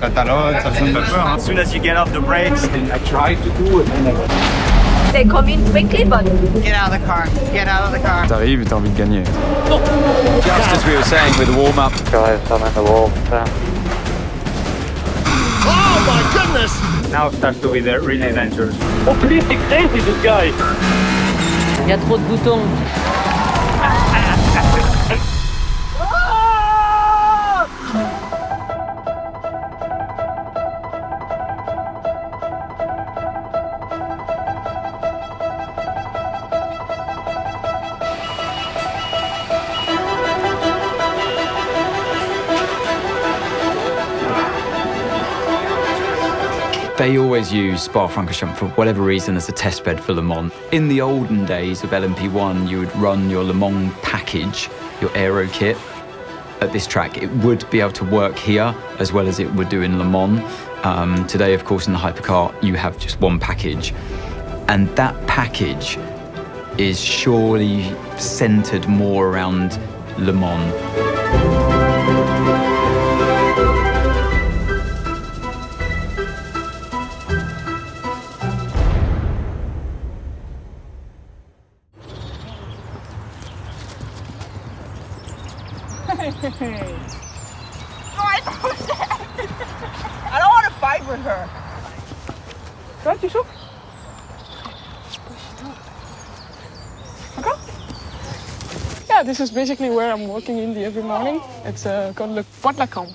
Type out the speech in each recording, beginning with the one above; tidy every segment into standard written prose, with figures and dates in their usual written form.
la talonne, ça me fait peur. Hein. As soon as you get off the brakes, I try to do it. They come in quickly, but Get out of the car. Get out of the car. T'arrives et t'as envie de gagner. Just as we were saying with the warm-up. Drive some in the wall. oh my goodness! Now it starts to be the really dangerous. Oh please, it's crazy this guy. Il y a trop de boutons. They always use Spa-Francorchamps for whatever reason as a testbed for Le Mans. In the olden days of LMP1, you would run your Le Mans package, your aero kit, at this track. It would be able to work here as well as it would do in Le Mans. Today, of course, in the Hypercar, you have just one package. And that package is surely centered more around Le Mans. I don't want to fight with her. Toi, tu souffles? Encore? Yeah, this is basically where I'm walking in every morning. It's called the Bois de la Cambre.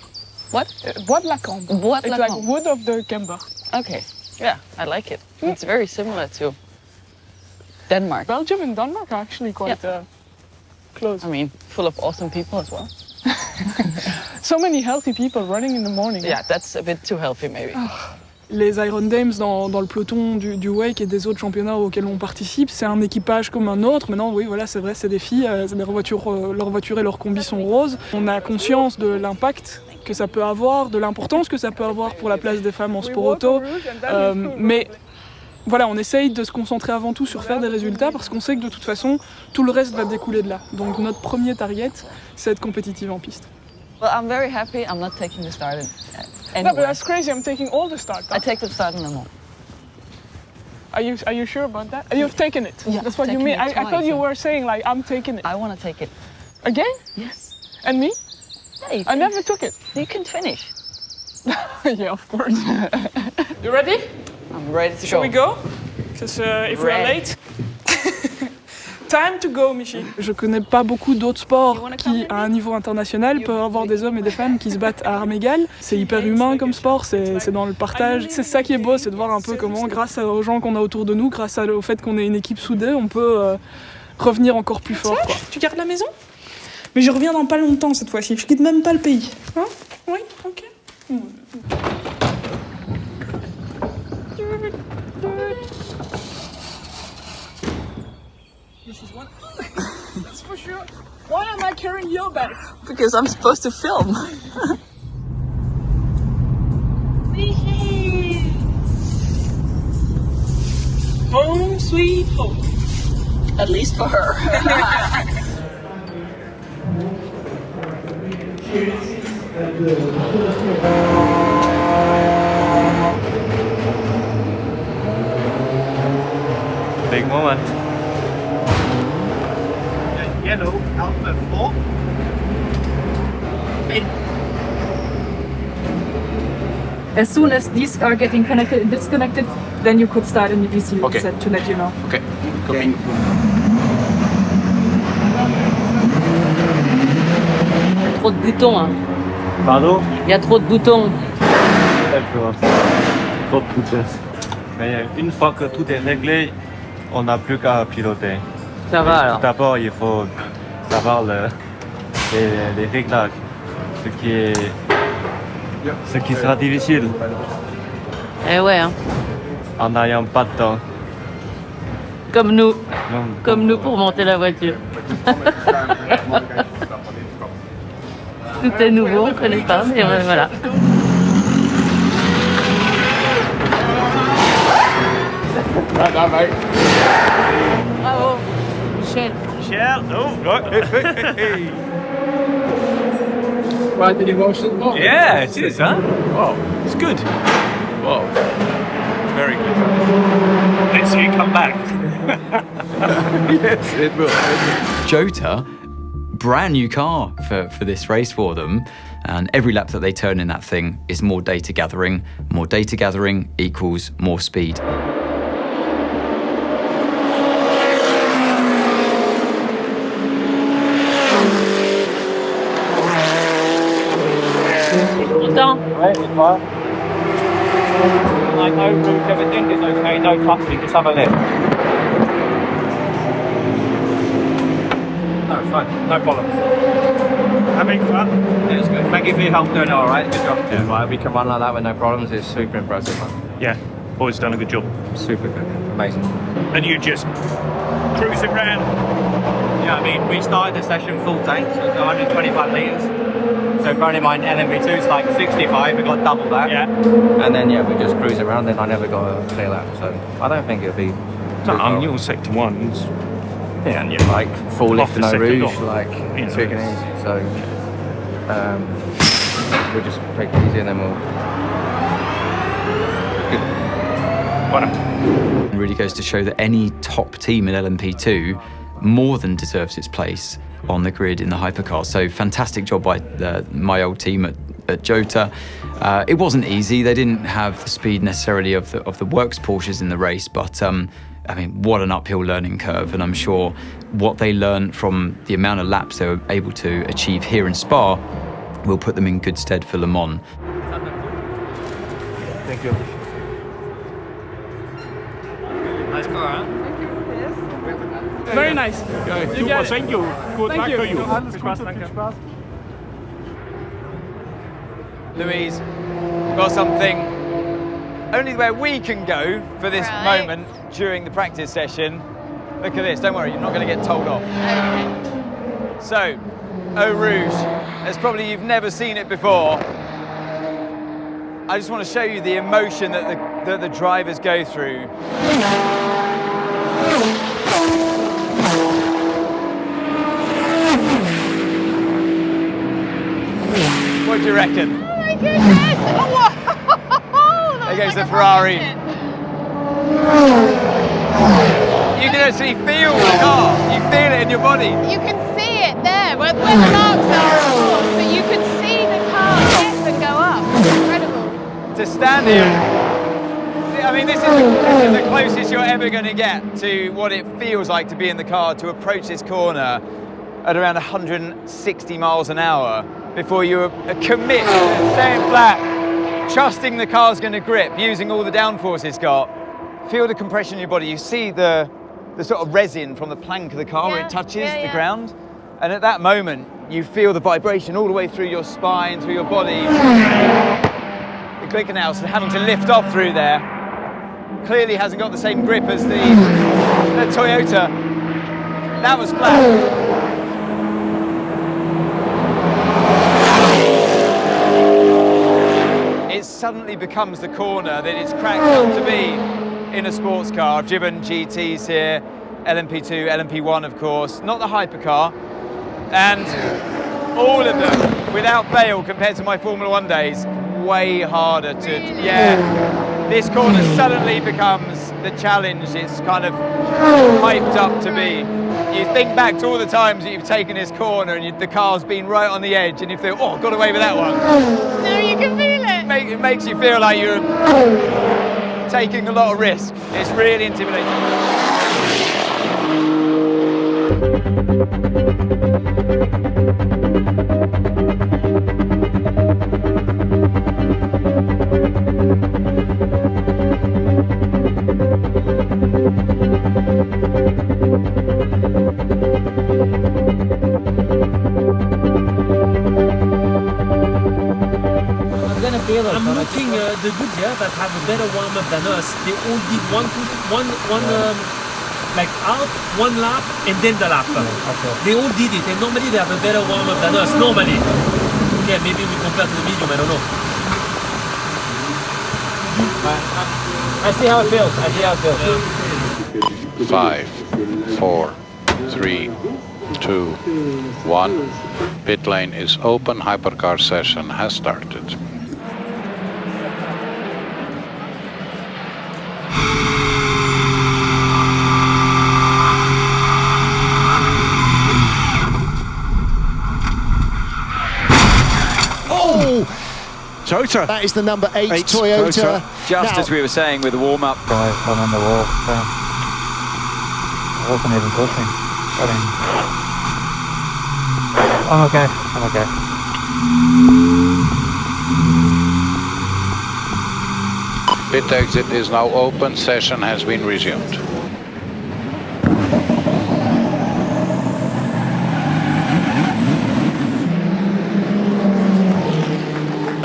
What? Bois de la Cambre. Bois de la It's like Cambre. wood of the camber. Okay. Yeah, I like it. It's very similar to Denmark. Belgium and Denmark are actually quite close. I mean, full of awesome people as well. So many healthy people running in the morning. Yeah, that's a bit too healthy maybe. Les Iron Dames dans le peloton du WEC et des autres championnats auxquels on participe, c'est un équipage comme un autre. Maintenant, oui, voilà, c'est vrai, c'est des filles, leur voiture et leur combi sont roses. On a conscience de l'impact que ça peut avoir, de l'importance que ça peut avoir pour la place des femmes en sport auto. Mais voilà, on essaye de se concentrer avant tout sur faire des résultats parce qu'on sait que de toute façon, tout le reste va découler de là. Donc notre premier target, c'est être compétitive en piste. Well, I'm very happy I'm not taking the start anywhere. No, but that's crazy. I'm taking all the start. I take the start in the mall. Are you sure about that? You've taken it. Yeah, That's what you taken mean. it I thought you twice. were saying like I'm taking it. I want to take it. Again? Yes. And me? Yeah, you I can, never took it. you can finish. Yeah, of course. You ready? I'm ready to Shall go. we go? Because if we're Ready. late. Time to go, Michi. Je connais pas beaucoup d'autres sports qui, à un niveau international, peuvent avoir des hommes et des femmes qui se battent à armes égales. C'est hyper humain comme sport, c'est dans le partage. C'est ça qui est beau, c'est de voir un peu comment, grâce aux gens qu'on a autour de nous, grâce au fait qu'on est une équipe soudée, on peut revenir encore plus fort. Quoi. Tu gardes la maison? Mais je reviens dans pas longtemps cette fois-ci, je quitte même pas le pays. Hein? Oui, ok. That's for sure. Why am I carrying your bag? Because I'm supposed to film. Home sweet home. At least for her. big moment. Yellow, Alpha 4. As soon as these are getting connected and disconnected, then you could start a new DC reset to let you know. Okay. Copy. Trop de boutons, hein. Pardon? Il y a trop de boutons. Trop de boutons. Mais une fois que tout est réglé, on n'a plus qu'à piloter. Ça va alors. D'abord, il faut savoir les réglages, ce qui sera difficile Eh ouais, hein. en n'ayant pas de temps. Comme nous. Non, Comme nous pour monter la voiture. Tout est nouveau, on ne connaît pas, mais voilà. Bravo. Michel. Michel, oh, hey, hey, hey. quite an emotional moment. Yeah, it is, huh? Wow, it's good. Wow, very good. Let's see it come back. Yes, it will. JOTA, brand new car for this race for them, and every lap that they turn in that thing is more data gathering. More data gathering equals more speed. Right, it's fine. Like no route, everything is okay, no touching, just have a lift. No, fine, no problem. Having fun? Yeah, it's good. Thank you for your help doing it, alright? Good job. Yeah. Right, we can run like that with no problems. It's super impressive, man. Yeah, boys done a good job. Super good. Amazing. And you just cruise around. Yeah, I mean, we started the session full tank, so it's 125 litres. So bearing in mind LMP2 is like 65, we got double that. Yeah. And then yeah, we just cruise around, then I never got a clear lap. So I don't think it'll be. No, I mean, you're sector ones. Yeah, and you're like full lift the no second rouge, off. like You know, taking it it's- easy. So we'll just take it easy and then we'll. It really goes to show that any top team in LMP2 more than deserves its place on the grid in the Hypercar. So fantastic job by my old team at JOTA. It wasn't easy. They didn't have the speed necessarily of the works Porsches in the race, but I mean, what an uphill learning curve. And I'm sure what they learned from the amount of laps they were able to achieve here in Spa will put them in good stead for Le Mans. Thank you. Nice car, huh? Very nice. Okay, You got it. thank you. Good Thank luck you. for you. Alles Gute, viel Spaß. Louise, we've got something only where we can go for this moment during the practice session. Look at this, don't worry, you're not going to get told off. So, Eau Rouge, as probably you've never seen it before. I just want to show you the emotion that the drivers go through. What do you reckon? Oh my goodness! Oh, wow. There goes the Ferrari. You can actually feel the car. You feel it in your body. You can see it there, where the marks are, of course, but you can see the car lift and go up. It's incredible. To stand here, I mean, this is the closest you're ever going to get to what it feels like to be in the car, to approach this corner at around 160 miles an hour before you commit to staying flat, trusting the car's going to grip, using all the downforce it's got. Feel the compression in your body. You see the sort of resin from the plank of the car where it touches the ground. And at that moment, you feel the vibration all the way through your spine, through your body. The Glickenhaus having to lift off through there. Clearly hasn't got the same grip as the Toyota. That was flat. It suddenly becomes the corner that it's cracked up to be in a sports car. I've driven GTs here, LMP2, LMP1 of course, not the Hypercar. And all of them, without fail, compared to my Formula 1 days, way harder to, this corner suddenly becomes the challenge it's kind of hyped up to be. You think back to all the times that you've taken this corner and the car's been right on the edge and you feel, oh, got away with that one. No, you can feel it. It makes you feel like you're taking a lot of risk. It's really intimidating. I'm looking the good that have a better warm-up than us. They all did one like out, one lap, and then the lap. They all did it, and normally they have a better warm-up than us, normally. Okay, maybe we compare to the medium, I don't know. I see how it feels. 5, 4, 3, 2, 1. Pit lane is open. Hypercar session has started. JOTA. That is the number 8 Toyota. Just as we were saying with the warm-up. Guys, I'm on the wall. So I wasn't even pushing. I'm okay. I'm okay. Pit exit is now open. Session has been resumed.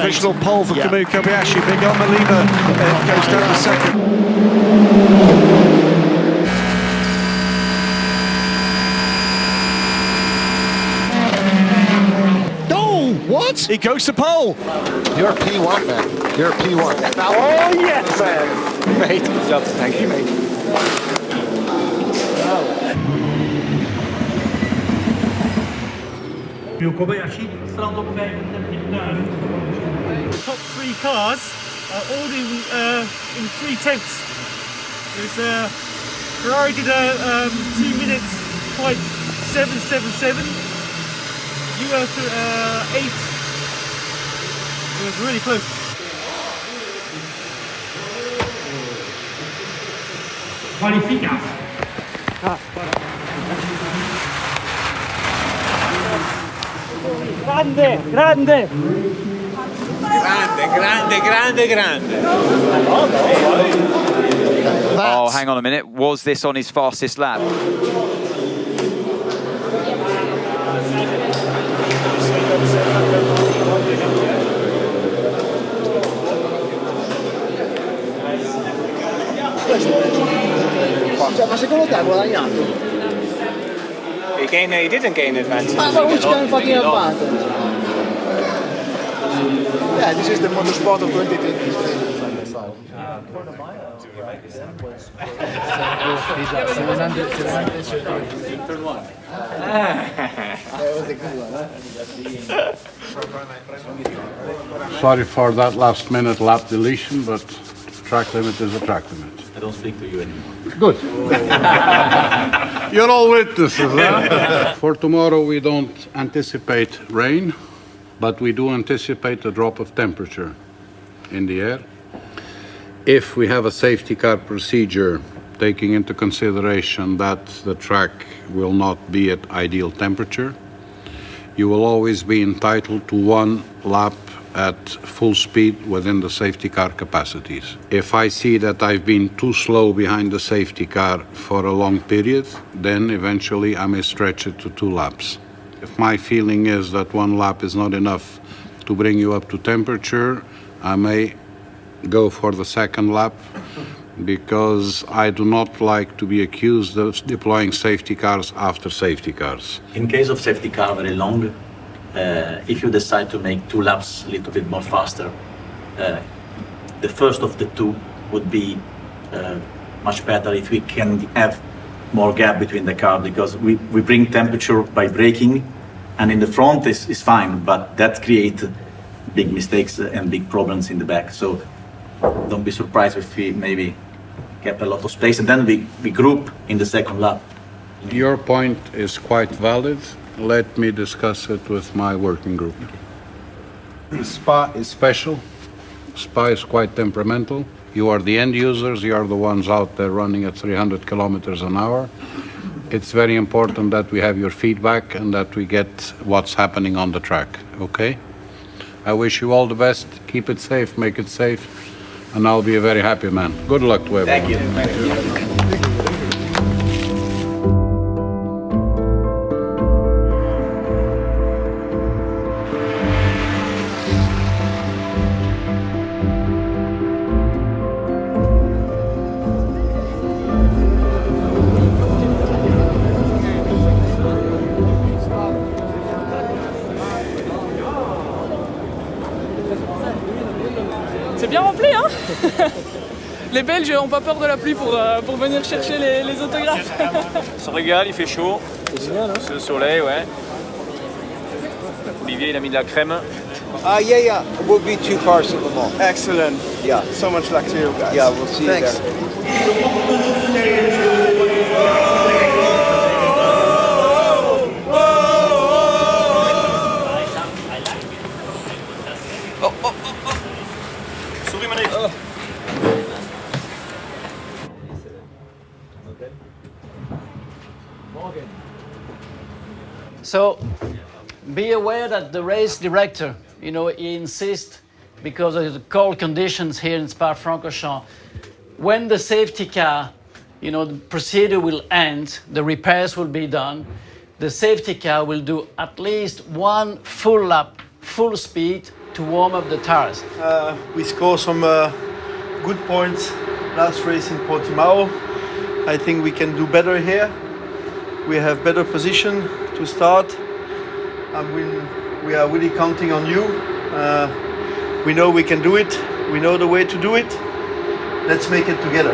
Provisional pole for Kamui Kobayashi. Big on the lever. Goes down to second. Oh, what? He goes to pole. You're a P1, man. You're a P1. Oh, yes, man. Great job. Thank you, mate. Kobayashi, stand up there. The top 3 cars are all in 3 tenths. There's Ferrari did a 2 minutes point 777. You were 8. It was really close. Qualificas. Grande, grande. Grande. Oh, hang on a minute. Was this on his fastest lap? Ma secondo te ha guadagnato? He didn't gain advantage. Ma which can fucking advantage? Yeah, this is the motorsport of 2023. Sorry for that last minute lap deletion, but track limit is a track limit. I don't speak to you anymore. Good. You're all witnesses, huh? For tomorrow we don't anticipate rain, but we do anticipate a drop of temperature in the air. If we have a safety car procedure, taking into consideration that the track will not be at ideal temperature, you will always be entitled to 1 lap at full speed within the safety car capacities. If I see that I've been too slow behind the safety car for a long period, then eventually I may stretch it to 2 laps. If my feeling is that 1 lap is not enough to bring you up to temperature, I may go for the 2nd lap, because I do not like to be accused of deploying safety cars after safety cars. In case of safety car very long, if you decide to make 2 laps a little bit more faster, the first of the 2 would be much better if we can have more gap between the car, because we bring temperature by braking, and in the front is fine, but that creates big mistakes and big problems in the back. So don't be surprised if we maybe kept a lot of space and then we group in the 2nd lap. Your point is quite valid. Let me discuss it with my working group. Spa is special. Spa is quite temperamental. You are the end users. You are the ones out there running at 300 kilometers an hour. It's very important that we have your feedback and that we get what's happening on the track, okay? I wish you all the best. Keep it safe, make it safe, and I'll be a very happy man. Good luck to everyone. Thank you. Thank you. C'est bien rempli, hein. Les Belges n'ont pas peur de la pluie pour venir chercher les autographes. On se régale, il fait chaud. Sous le soleil, ouais. Olivier, il a mis de la crème. Yeah. It will be 2 cars at Le Mans. Excellent. Yeah. So much luck to you guys. Yeah, we'll see Thanks. you there. Souris, Mané. So be aware that the race director, he insists, because of the cold conditions here in Spa-Francorchamps, when the safety car, the procedure will end, the repairs will be done, the safety car will do at least 1 full lap, full speed, to warm up the tires. We scored some good points last race in Portimao. I think we can do better here. We have better position to start. We are really counting on you. We know we can do it. We know the way to do it. Let's make it together.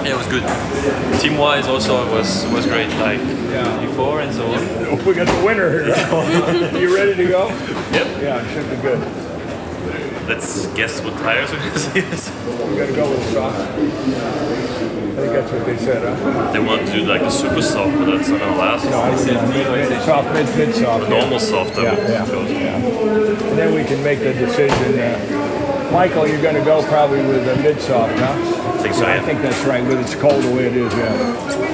Yeah, it was good. Team-wise also was great, like before and so on. We got the winner here. You ready to go? Yep. Yeah, it should be good. Let's guess what tires we're gonna see. We're gonna go with soft. I think that's what they said, huh? They want to do like a super soft, but that's not gonna last. No, I said soft, mid soft. A normal soft, I would choose. And then we can make the decision. Michael, you're going to go probably with a mid-soft, huh? I think so, yeah. I think that's right, with it's cold the way it is, yeah.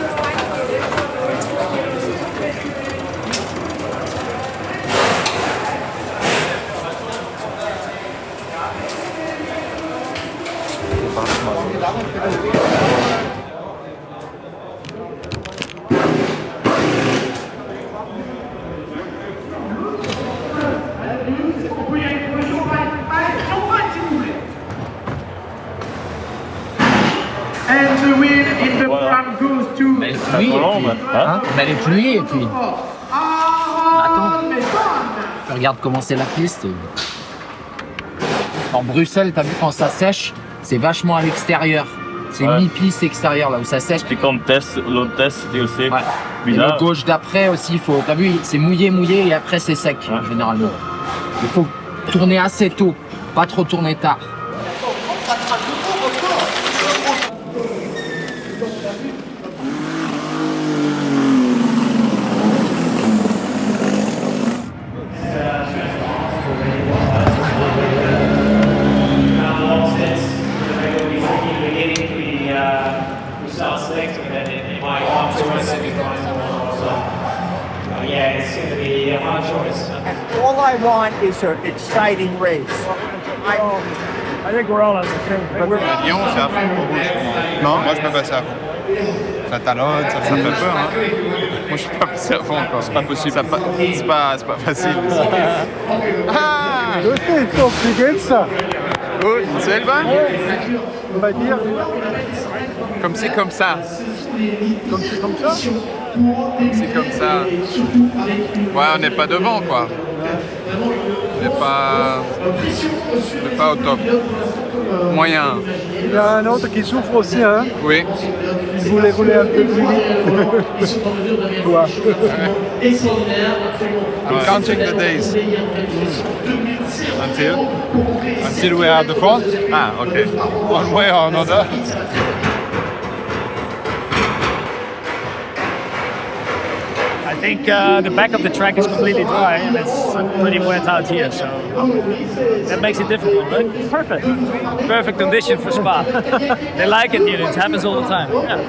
And the win in the front goes to... Mais les pluies et puis... Attends, tu regardes comment c'est la piste. En Bruxelles, t'as vu quand ça sèche, c'est vachement à l'extérieur. C'est mi-piste extérieur là où ça sèche. Puis comme test, l'autre test c'était aussi. Ouais. Et le gauche d'après aussi, il faut. T'as vu, c'est mouillé et après c'est sec généralement. Il faut tourner assez tôt, pas trop tourner tard. All I want is an exciting race. I think we're all on the same page. Lyon, c'est à fond pour rouge. Non, moi je peux passer à fond. Ça talonne, ça fait peur. Hein. Moi je suis pas passé à fond encore. C'est pas possible. C'est pas facile. Ah! C'est compliqué ça. Good, c'est le bon? On va dire. Comme c'est comme ça. Comme c'est comme ça? C'est comme ça. Ouais, on n'est pas devant quoi. On n'est pas au top. Moyen. Il y a un autre qui souffre aussi, hein? Oui. Il voulait rouler un peu plus vite. Toi. I'm counting the days. Until we are at the front? Ah, okay. One way or another. I think the back of the track is completely dry and it's pretty wet out here, so that makes it difficult, right? Perfect. Perfect condition for Spa. They like it here, it happens all the time. Yeah.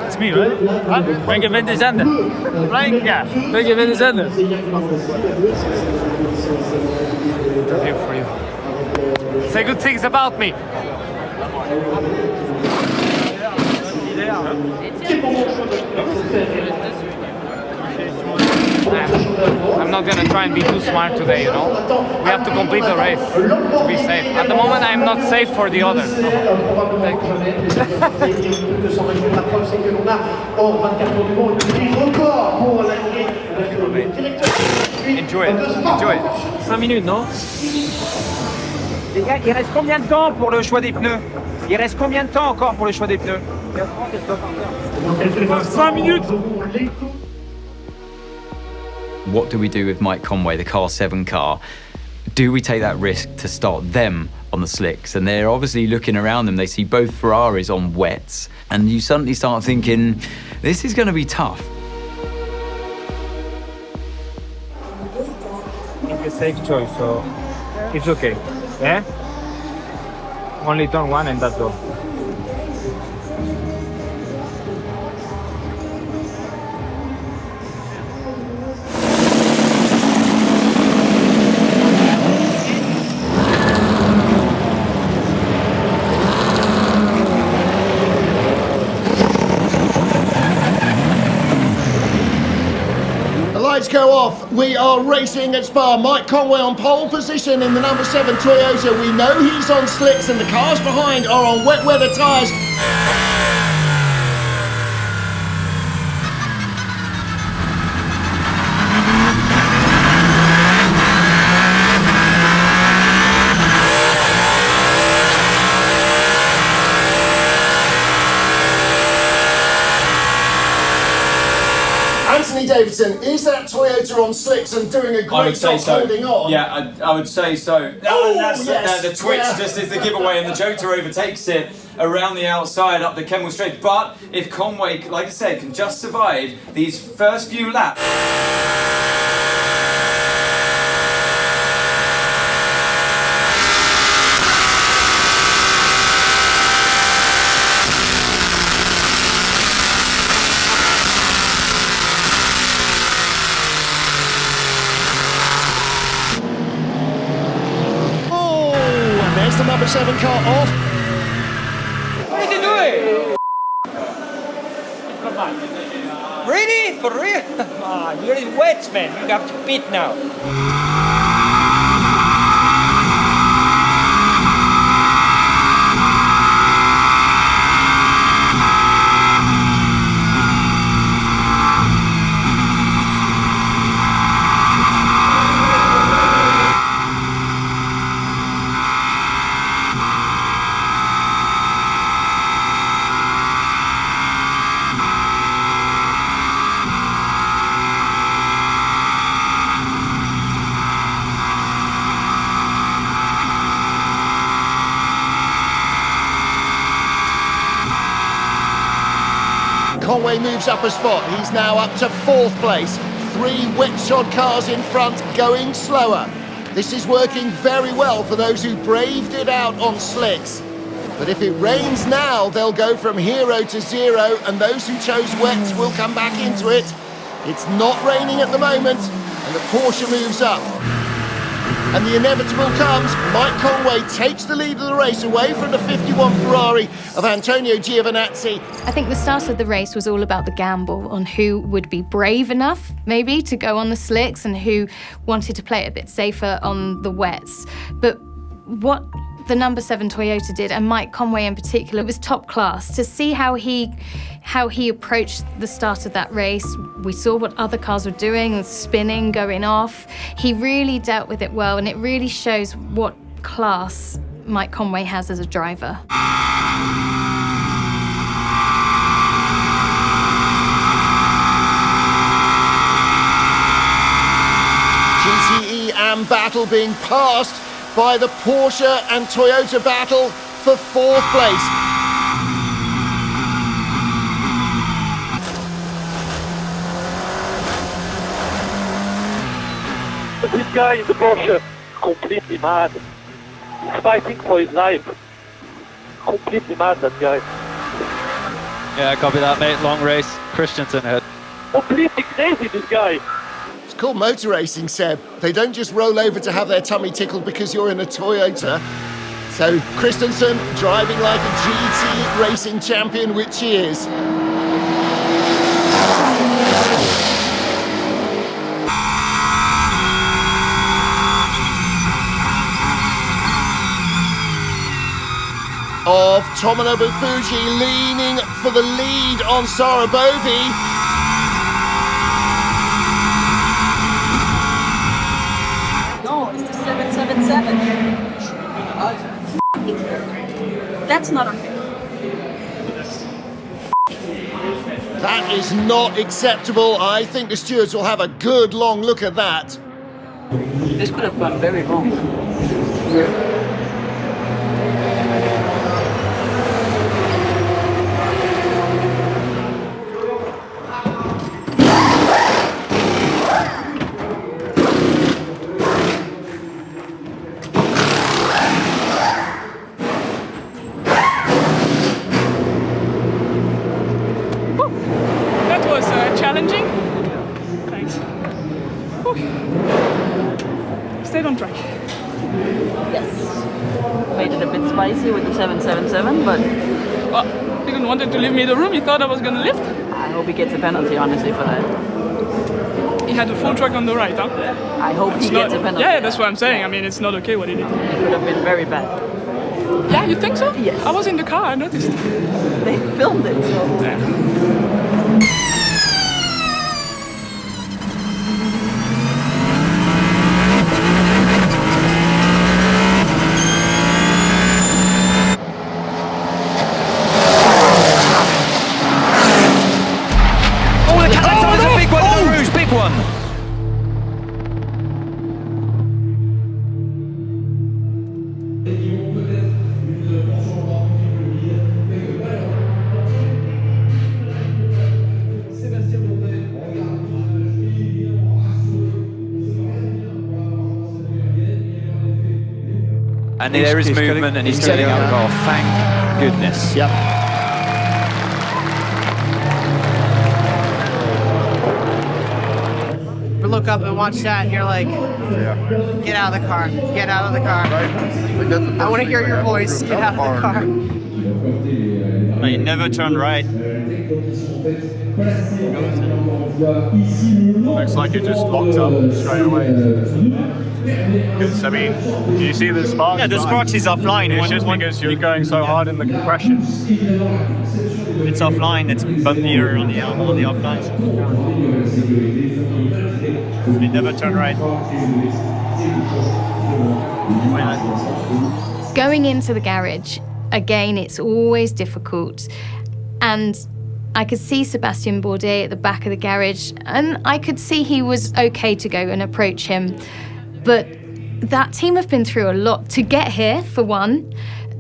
It's me, right? Huh? Welke wind is zender? Right? Yeah. Welke wind is zender? Interview for you. Say good things about me. Quel bon choix de I'm not going to try and be too smart today, you know. We have to complete the race to be safe. At the moment, I'm not safe for the others. So. Enjoy it. Enjoy it. 5 minutes, non? Les gars, il reste combien de temps pour le choix des pneus? Il reste combien de temps encore pour le choix des pneus? 5 minutes. What do we do with Mike Conway, the car 7 car? Do we take that risk to start them on the slicks? And they're obviously looking around them. They see both Ferraris on wets. And you suddenly start thinking, this is going to be tough. It's a safe choice, so it's okay. Yeah? Only turn one and that's all. Lights go off. We are racing at Spa. Mike Conway on pole position in the number 7 Toyota. We know he's on slicks and the cars behind are on wet weather tyres. Davidson, is that Toyota on slicks and doing a great job holding on? Yeah, I would say so. The twitch just is the giveaway, and the JOTA overtakes it around the outside up the Kemmel Straight. But if Conway, like I said, can just survive these first few laps. The number 7 car off. What is he doing? Really? For real? You're in wet, man. You have to pit now. Conway moves up a spot. He's now up to 4th place. 3 wet-shod cars in front, going slower. This is working very well for those who braved it out on slicks. But if it rains now, they'll go from hero to 0, and those who chose wets will come back into it. It's not raining at the moment, and the Porsche moves up. And the inevitable comes. Mike Conway takes the lead of the race away from the 51 Ferrari of Antonio Giovinazzi. I think the start of the race was all about the gamble on who would be brave enough, maybe, to go on the slicks and who wanted to play it a bit safer on the wets. But what the number 7 Toyota did, and Mike Conway in particular, was top class. To see how he approached the start of that race, we saw what other cars were doing, and spinning, going off. He really dealt with it well, and it really shows what class Mike Conway has as a driver. GTE Am battle being passed by the Porsche and Toyota battle for 4th place. This guy in the Porsche, completely mad. He's fighting for his life. Completely mad, that guy. Yeah, copy that, mate. Long race. Christensen ahead. Completely crazy, this guy. It's called motor racing, Seb. They don't just roll over to have their tummy tickled because you're in a Toyota. So Christensen driving like a GT racing champion, which he is. of Tomonobu Fuji leaning for the lead on Sarabovi. No, it's the 777. That's not okay. That is not acceptable. I think the stewards will have a good long look at that. This could have gone very wrong. That was challenging. Thanks. Stayed on track. Yes. Made it a bit spicy with the 777, but... Well, he didn't want to leave me the room. He thought I was going to lift. I hope he gets a penalty, honestly, for that. He had a full track on the right, huh? I hope he gets a penalty. Yeah, that's what I'm saying. I mean, it's not okay what he did. It could have been very bad. Yeah, you think so? Yes. I was in the car, I noticed. They filmed it, so... Yeah. And there is movement, and he's getting up. Oh, thank goodness. Yep. Look up and watch that, and you're like, get out of the car, get out of the car. I want to hear your voice, get out of the car. He never turned right. Looks like it just locked up straight away. Because, I mean, do you see the sparks? Yeah, the sparks is offline. It's just because you're going so hard in the compression. It's offline, it's bumpier on the offline. It never turned right. Going into the garage, again, it's always difficult. And I could see Sébastien Bourdais at the back of the garage, and I could see he was okay to go and approach him. But that team have been through a lot to get here, for one.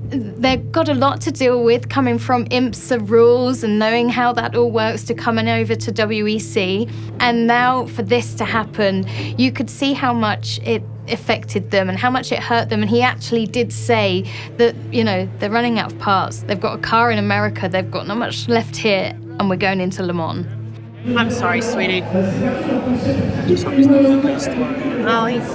They've got a lot to deal with, coming from IMSA rules and knowing how that all works to coming over to WEC. And now for this to happen, you could see how much it affected them and how much it hurt them. And he actually did say that, you know, they're running out of parts. They've got a car in America, they've got not much left here, and we're going into Le Mans. I'm sorry, sweetie. Well, he's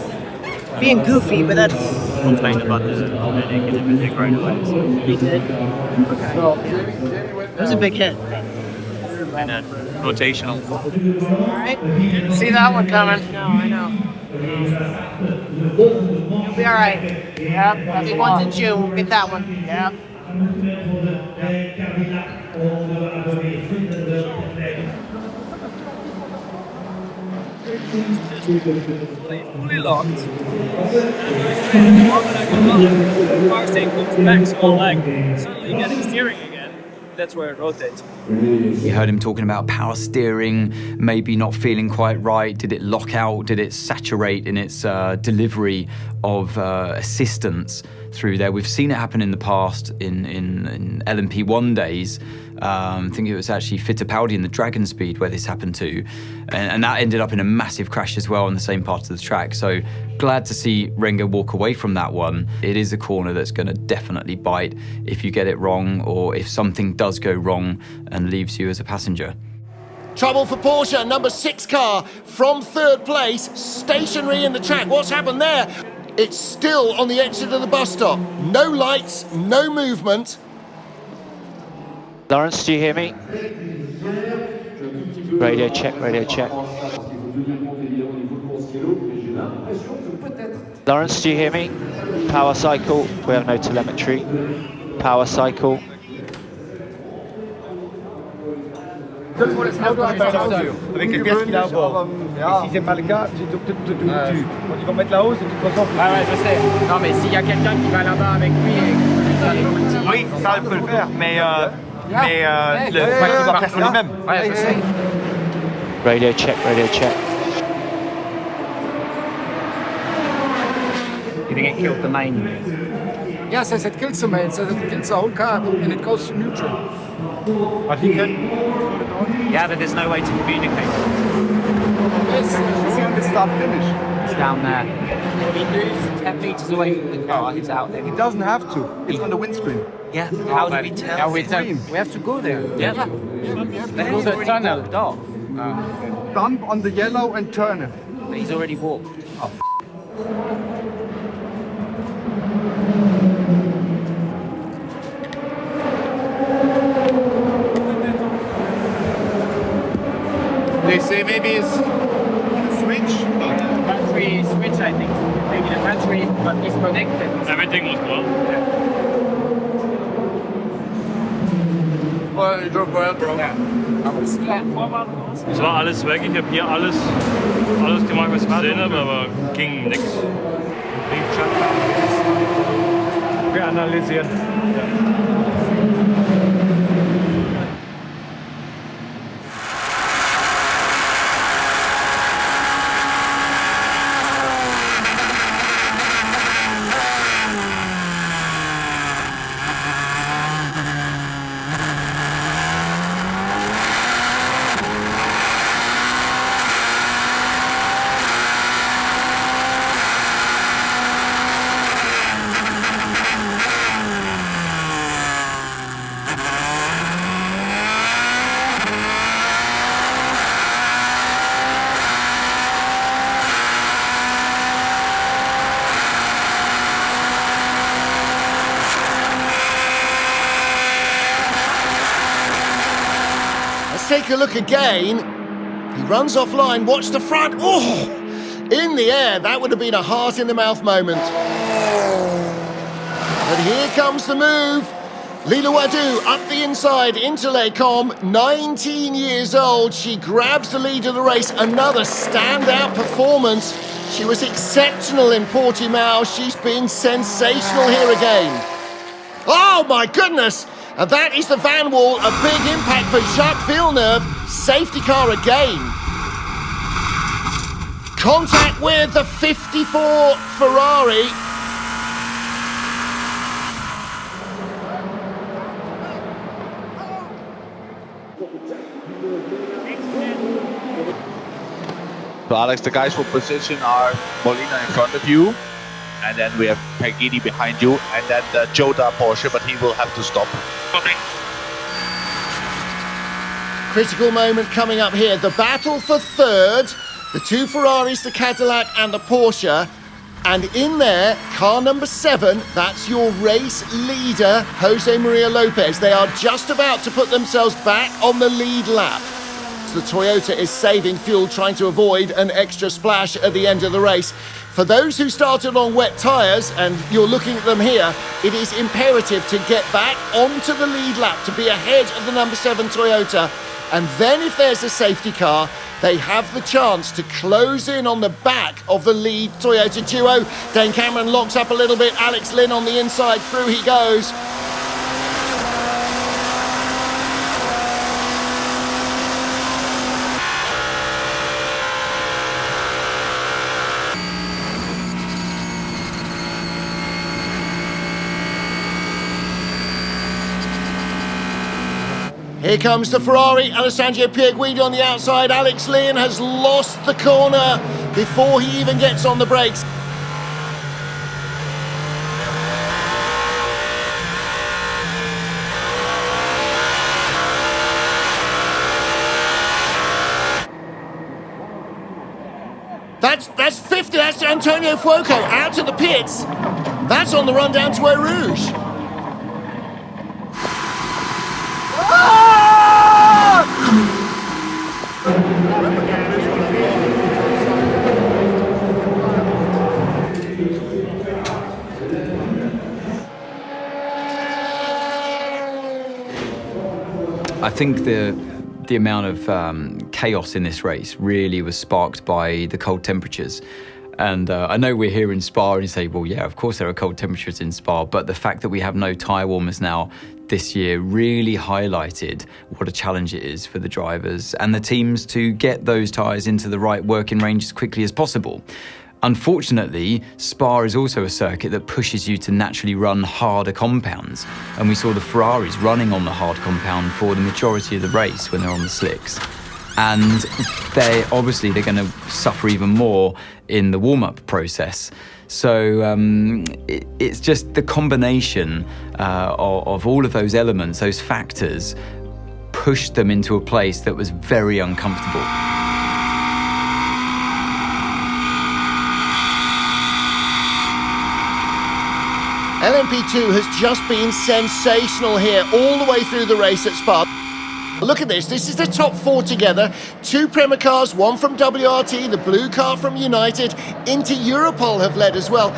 being goofy, but that's... Complained about this headache and everything right away. So. He did? Okay. It was a big hit. And rotational. Alright. Didn't see that one coming. No, I know. You'll be alright. Yep. The one's in June. We'll get that one. Yep. Fully locked. And the moment I go up, the car staying comes back, so I'm like suddenly getting steering again. That's where it rotates. You heard him talking about power steering, maybe not feeling quite right. Did it lock out? Did it saturate in its delivery of assistance through there? We've seen it happen in the past in LMP1 days. I think it was actually Fittipaldi in the Dragon Speed where this happened to, and that ended up in a massive crash as well on the same part of the track. So glad to see Rengo walk away from that one. It is a corner that's going to definitely bite if you get it wrong, or if something does go wrong and leaves you as a passenger. Trouble for Porsche, number 6 car from 3rd place, stationary in the track. What's happened there? It's still on the exit of the bus stop. No lights, no movement. Lawrence, do you hear me? Radio check, radio check. Lawrence, do you hear me? Power cycle, we have no telemetry. power cycle. Avec les pièces qu'il a à bord. Et si c'est pas le cas, tu quand ils vont mettre la hausse, de toute façon. Ouais, je sais. Non, mais s'il y a quelqu'un qui va là-bas avec lui et oui, ça il peut le faire, mais le il va faire sur lui-même. Ouais, je sais. Radio check, radio check. You think it killed the main? Yes, I said kills the main, so it kills the whole car and it goes to neutral. But he can. Yeah, but there's no way to communicate. Yes, you see on the start finish. It's down there. He moves 10 meters away from the car, he's out there. He doesn't have to. It's on the windscreen. Yeah, how do we tell? Yeah, we have to go there. Yeah. Go to the tunnel. Dog. Bump on the yellow and turn it. But he's already walked. Oh, They say maybe it's switch. Battery switch, I think. Maybe the battery, but disconnected. Everything was well. Well, you drove well, bro. Es war alles weg, ich habe hier alles gemacht, was ich gesehen habe, aber ging nix. Wir analysieren. Take a look again. He runs offline, watch the front. Oh, in the air. That would have been a heart in the mouth moment. But here comes the move. Lilou Wadoux up the inside into Les Combes, 19 years old. She grabs the lead of the race. Another standout performance. She was exceptional in Portimao. She's been sensational here again. Oh my goodness! And that is the van wall, a big impact for Jacques Villeneuve. Safety car again. Contact with the 54 Ferrari. So Alex, the guys for position are Molina in front of you. And then we have Pagini behind you, and then the JOTA Porsche, but he will have to stop. Okay. Critical moment coming up here. The battle for third. The two Ferraris, the Cadillac and the Porsche. And in there, car number 7, that's your race leader, Jose Maria Lopez. They are just about to put themselves back on the lead lap. The Toyota is saving fuel, trying to avoid an extra splash at the end of the race. For those who started on wet tyres, and you're looking at them here, it is imperative to get back onto the lead lap to be ahead of the number 7 Toyota. And then if there's a safety car, they have the chance to close in on the back of the lead Toyota duo. Dane Cameron locks up a little bit. Alex Lynn on the inside, through he goes. Here comes the Ferrari, Alessandro Pierguidi on the outside. Alex Lynn has lost the corner before he even gets on the brakes. That's 50, that's Antonio Fuoco out to the pits. That's on the run down to Eau Rouge. I think the amount of chaos in this race really was sparked by the cold temperatures. And I know we're here in Spa and you say, well, yeah, of course there are cold temperatures in Spa, but the fact that we have no tyre warmers now this year really highlighted what a challenge it is for the drivers and the teams to get those tyres into the right working range as quickly as possible. Unfortunately, Spa is also a circuit that pushes you to naturally run harder compounds. And we saw the Ferraris running on the hard compound for the majority of the race when they're on the slicks. And they're going to suffer even more in the warm-up process. So it's just the combination of all of those elements, those factors, pushed them into a place that was very uncomfortable. LMP2 has just been sensational here all the way through the race at Spa. Look at this, this is the top 4 together. 2 Premier cars, 1 from WRT, the blue car from United, into Europol have led as well.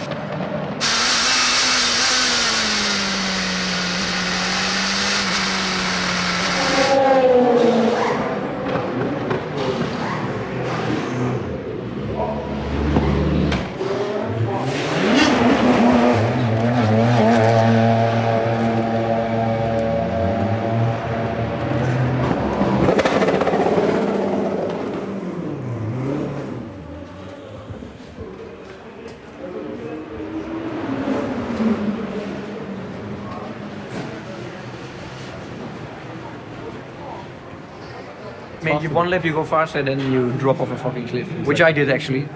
I mean, one lap you go faster, then you drop off a fucking cliff, which I did actually.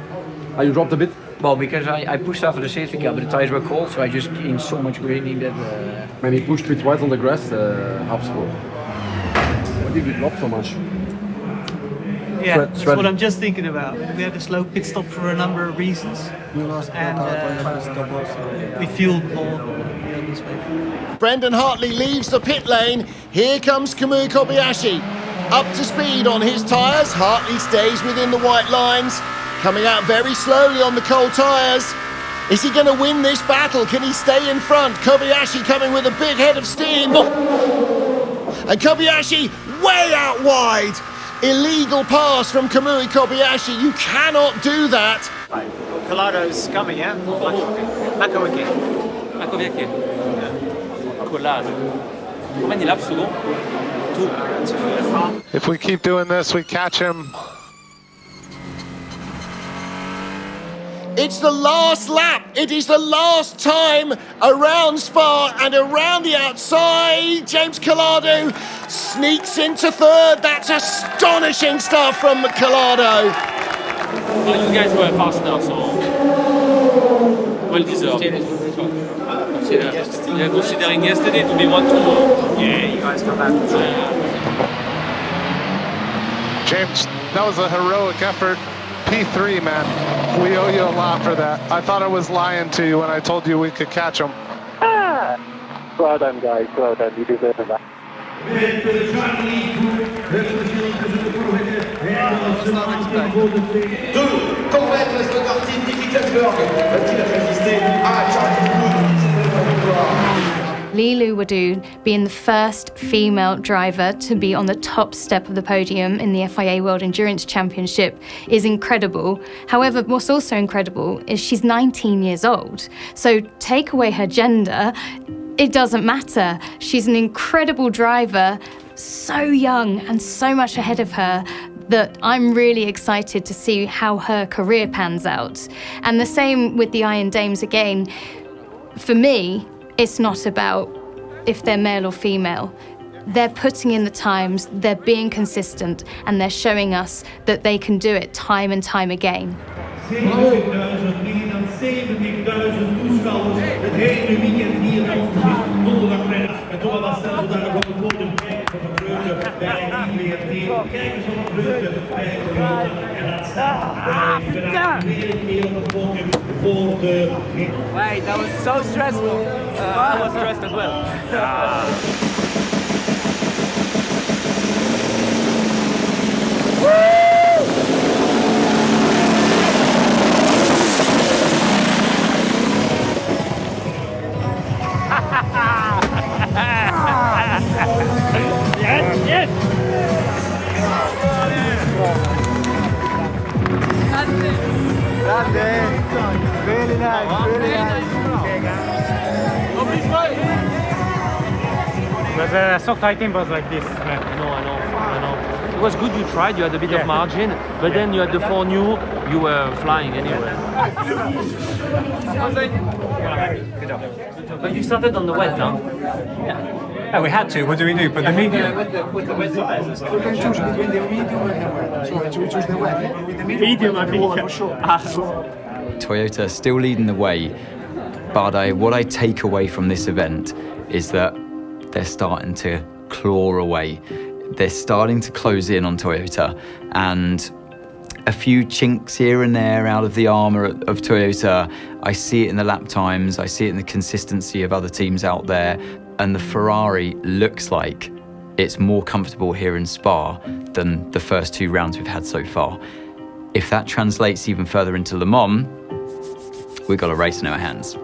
Oh, you dropped a bit? Well, because I pushed after the safety car, but the tires were cold, so I just gained so much graining that... Maybe pushed a bit wide on the grass, helps for. Why did you drop so much? Yeah, that's what I'm just thinking about. We had a slow pit stop for a number of reasons. And we fueled more this way. Brendan Hartley leaves the pit lane. Here comes Kamui Kobayashi. Up to speed on his tyres. Hartley stays within the white lines. Coming out very slowly on the cold tyres. Is he going to win this battle? Can he stay in front? Kobayashi coming with a big head of steam. And Kobayashi way out wide. Illegal pass from Kamui Kobayashi. You cannot do that. Colado's coming, yeah? Makowiecki. Collado. Combien il a second? If we keep doing this, we catch him. It's the last lap. It is the last time around Spa and around the outside. James Collado sneaks into third. That's astonishing stuff from Collado. Well, you guys were faster, so well deserved. Yeah, considering yesterday to be 1-2. Yeah, you guys got that. James, that was a heroic effort. P3, man. We owe you a lot for that. I thought I was lying to you when I told you we could catch him. Well done, guys. Well done. You deserve that. Lilou Wadoux being the first female driver to be on the top step of the podium in the FIA World Endurance Championship is incredible. However, what's also incredible is she's 19 years old. So take away her gender, it doesn't matter. She's an incredible driver, so young and so much ahead of her that I'm really excited to see how her career pans out. And the same with the Iron Dames again. For me, it's not about if they're male or female. They're putting in the times, they're being consistent, and they're showing us that they can do it time and time again. 70.000 toeschouwers het hele weekend hier op donderdag. En toch was dat we daar nog op het podium kijken van de vreugde bij die WRT. Kijk eens wat de vreugde bij Toyota. En dat staat weer een keer op het podium voor de... Wait, that was so stressful. I was stressed as well. Yes, yes! Because soft item was like this. I know. It was good you tried, you had a bit of margin, but then you had the 4 new, you were flying anyway. Good job. But you started on the wet, huh? Yeah, we had to. What do we do? Put the medium? With the wet size. You can choose between the medium and the wet. So we choose the wet. With the medium, I think. For sure. Toyota still leading the way, but what I take away from this event is that they're starting to claw away. They're starting to close in on Toyota, and a few chinks here and there out of the armour of Toyota. I see it in the lap times, I see it in the consistency of other teams out there, and the Ferrari looks like it's more comfortable here in Spa than the first 2 rounds we've had so far. If that translates even further into Le Mans, we've got a race in our hands.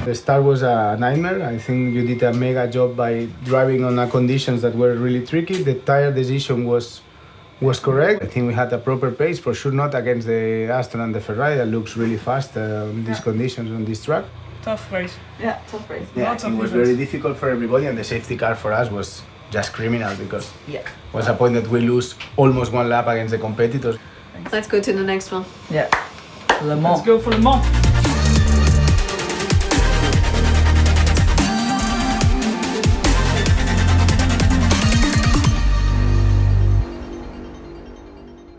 The start was a nightmare. I think you did a mega job by driving on conditions that were really tricky. The tire decision was correct. I think we had a proper pace, for sure not against the Aston and the Ferrari that looks really fast in these conditions on this track. Tough race. Yeah, tough race. Yeah, it was very difficult for everybody, and the safety car for us was just criminal because it was a point that we lose almost 1 lap against the competitors. Let's go to the next one. Yeah. Le Mans. Let's go for Le Mans.